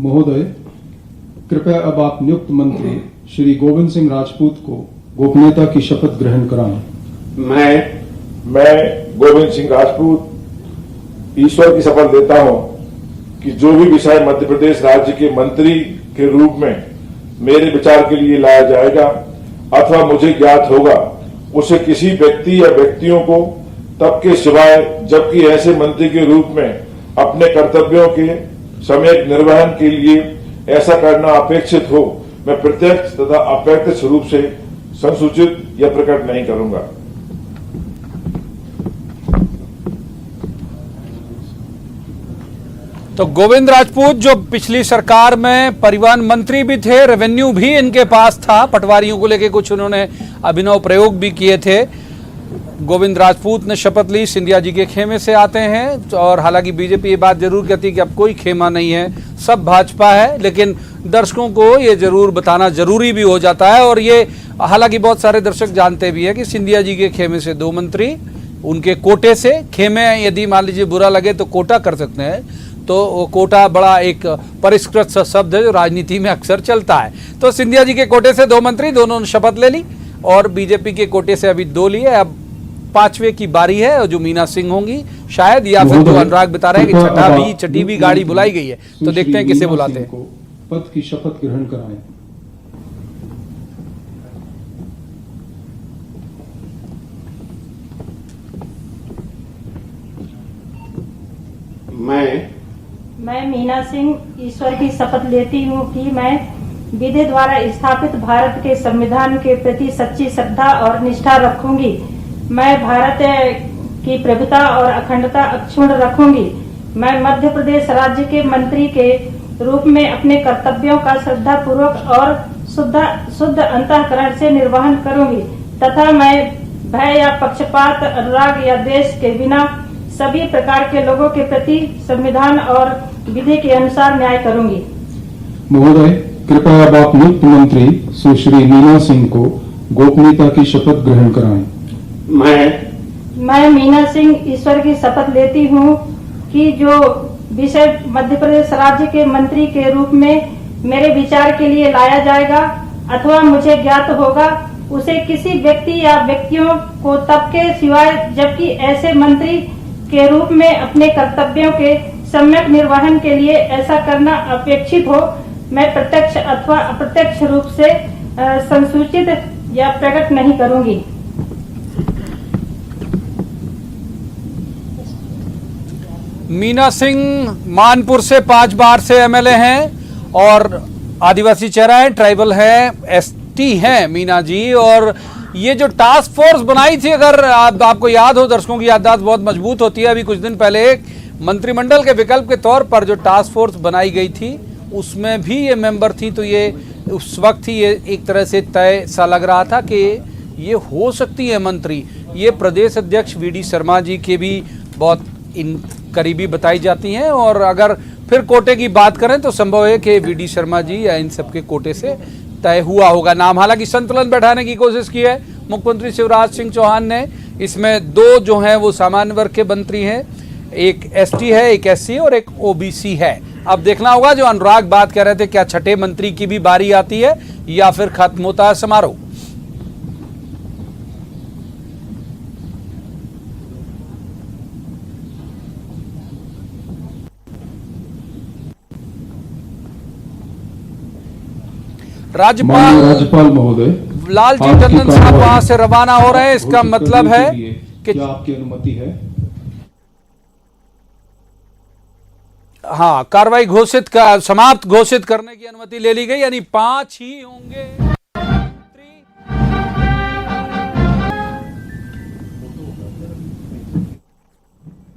महोदय, कृपया अब आप नियुक्त मंत्री श्री गोविंद सिंह राजपूत को गोपनीयता की शपथ ग्रहण कराएं। मैं गोविंद सिंह राजपूत ईश्वर की शपथ लेता हूं कि जो भी विषय मध्य प्रदेश राज्य के मंत्री के रूप में मेरे विचार के लिए लाया जाएगा अथवा मुझे ज्ञात होगा, उसे किसी व्यक्ति या व्यक्तियों को तब के सिवाय जबकि ऐसे मंत्री के रूप में अपने कर्तव्यों के सम्यक निर्वहन के लिए ऐसा करना अपेक्षित हो, मैं प्रत्यक्ष तथा अप्रत्यक्ष रूप से संसूचित या प्रकट नहीं करूंगा। तो गोविंद राजपूत जो पिछली सरकार में परिवहन मंत्री भी थे, रेवेन्यू भी इनके पास था, पटवारियों को लेके कुछ उन्होंने अभिनव प्रयोग भी किए थे। गोविंद राजपूत ने शपथ ली, सिंधिया जी के खेमे से आते हैं। और हालांकि बीजेपी ये बात जरूर कहती है कि अब कोई खेमा नहीं है, सब भाजपा है, लेकिन दर्शकों को ये जरूर बताना जरूरी भी हो जाता है। और ये हालांकि बहुत सारे दर्शक जानते भी है कि सिंधिया जी के खेमे से 2 मंत्री, उनके कोटे से। खेमे यदि मान लीजिए बुरा लगे तो कोटा कर सकते हैं, तो कोटा बड़ा एक परिष्कृत सा शब्द है जो राजनीति में अक्सर चलता है। तो सिंधिया जी के कोटे से 2 मंत्री, दोनों ने शपथ ले ली। और बीजेपी के कोटे से अभी 2 लिए, अब 5वें की बारी है जो मीना सिंह होंगी शायद, या फिर जो अनुराग बता रहे हैं कि छठी भी गाड़ी बुलाई गई है। तो देखते हैं किसे बुलाते हैं। पद की शपथ ग्रहण कराएं। मैं मीना सिंह ईश्वर की शपथ लेती हूँ कि मैं विधि द्वारा स्थापित भारत के संविधान के प्रति सच्ची श्रद्धा और निष्ठा रखूंगी। मैं भारत की प्रभुता और अखंडता अक्षुण्ण रखूंगी। मैं मध्य प्रदेश राज्य के मंत्री के रूप में अपने कर्तव्यों का श्रद्धा पूर्वक और शुद्ध अंतःकरण से निर्वहन करूंगी तथा मैं भय या पक्षपात, अनुराग या द्वेष के बिना सभी प्रकार के लोगों के प्रति संविधान और विधि के अनुसार न्याय करूंगी। महोदय, कृपया अब आप नियुक्त मंत्री सुश्री मीना सिंह को गोपनीयता की शपथ ग्रहण कराएं। मैं मीना सिंह ईश्वर की शपथ लेती हूँ कि जो विषय मध्य प्रदेश राज्य के मंत्री के रूप में मेरे विचार के लिए लाया जाएगा अथवा मुझे ज्ञात होगा, उसे किसी व्यक्ति या व्यक्तियों को तब के सिवाय जबकि ऐसे मंत्री के रूप में अपने कर्तव्यों के सम्यक निर्वहन के लिए ऐसा करना अपेक्षित हो, मैं प्रत्यक्ष अथवा अप्रत्यक्ष रूप से संसूचित या प्रकट नहीं करूंगी। मीना सिंह मानपुर से 5 बार से एमएलए हैं और आदिवासी चेहरा है, ट्राइबल है, एसटी हैं मीना जी। और ये जो टास्क फोर्स बनाई थी, अगर आपको याद हो, दर्शकों की याददाश्त बहुत मजबूत होती है, अभी कुछ दिन पहले एक मंत्रिमंडल के विकल्प के तौर पर जो टास्क फोर्स बनाई गई थी उसमें भी ये मेंबर थी। तो ये उस वक्त ही ये एक तरह से तय सा लग रहा था कि ये हो सकती है मंत्री। ये प्रदेश अध्यक्ष वीडी शर्मा जी के भी बहुत इन करीबी बताई जाती हैं। और अगर फिर कोटे की बात करें तो संभव है कि वीडी शर्मा जी या इन सबके कोटे से तय हुआ होगा नाम। हालांकि संतुलन बैठाने की कोशिश की है मुख्यमंत्री शिवराज सिंह चौहान ने। इसमें 2 जो हैं वो सामान्य वर्ग के मंत्री हैं, एक एसटी है, एक एससी और एक ओबीसी है। अब देखना होगा, जो अनुराग बात कह रहे थे, क्या छठे मंत्री की भी बारी आती है या फिर खत्म होता है समारोह। राज्यपाल महोदय, लालजी टंडन साहब वहां से रवाना हो रहे हैं। इसका मतलब है कि क्या आपकी अनुमति है? हाँ, कार्रवाई समाप्त घोषित करने की अनुमति ले ली गई, यानी 5 ही होंगे।